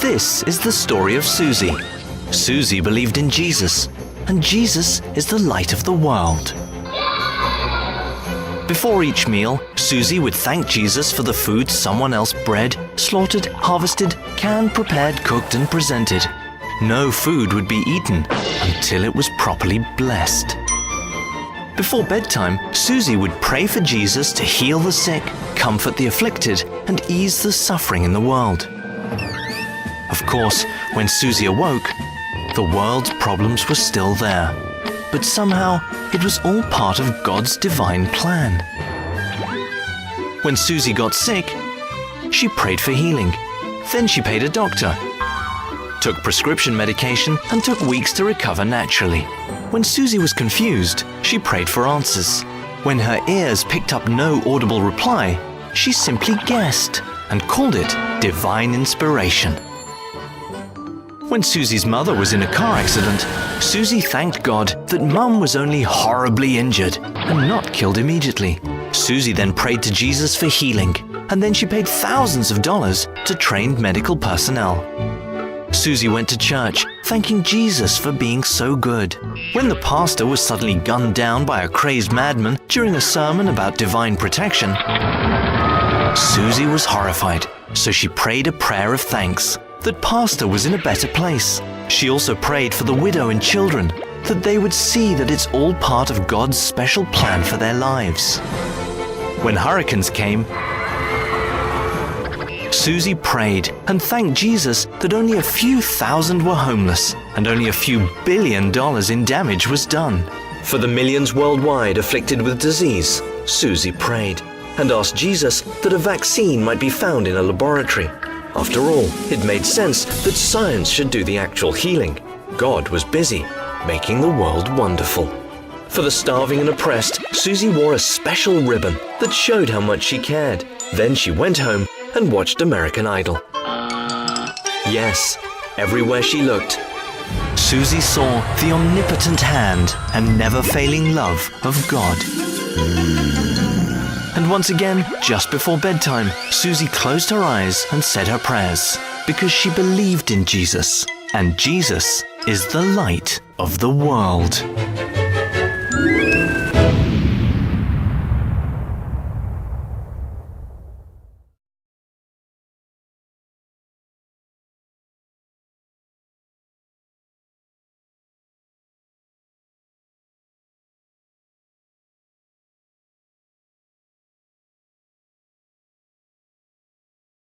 This is the story of Suzie. Suzie believed in Jesus, and Jesus is the light of the world. Before each meal, Suzie would thank Jesus for the food someone else bred, slaughtered, harvested, canned, prepared, cooked, and presented. No food would be eaten until it was properly blessed. Before bedtime, Suzie would pray for Jesus to heal the sick, comfort the afflicted, and ease the suffering in the world. Of course, when Suzie awoke, the world's problems were still there, but somehow it was all part of God's divine plan. When Suzie got sick, she prayed for healing. Then she paid a doctor, took prescription medication, and took weeks to recover naturally. When Suzie was confused, she prayed for answers. When her ears picked up no audible reply, she simply guessed and called it divine inspiration. When Suzie's mother was in a car accident, Suzie thanked God that Mum was only horribly injured and not killed immediately. Suzie then prayed to Jesus for healing, and then she paid thousands of dollars to trained medical personnel. Suzie went to church, thanking Jesus for being so good. When the pastor was suddenly gunned down by a crazed madman during a sermon about divine protection, Suzie was horrified, so she prayed a prayer of thanks that pastor was in a better place. She also prayed for the widow and children, that they would see that it's all part of God's special plan for their lives. When hurricanes came, Suzie prayed and thanked Jesus that only a few thousand were homeless and only a few $1 billion in damage was done. For the millions worldwide afflicted with disease, Suzie prayed and asked Jesus that a vaccine might be found in a laboratory. After all, it made sense that science should do the actual healing. God was busy making the world wonderful. For the starving and oppressed, Suzie wore a special ribbon that showed how much she cared. Then she went home and watched American Idol. Yes, everywhere she looked, Suzie saw the omnipotent hand and never-failing love of God. And once again, just before bedtime, Suzie closed her eyes and said her prayers because she believed in Jesus, and Jesus is the light of the world.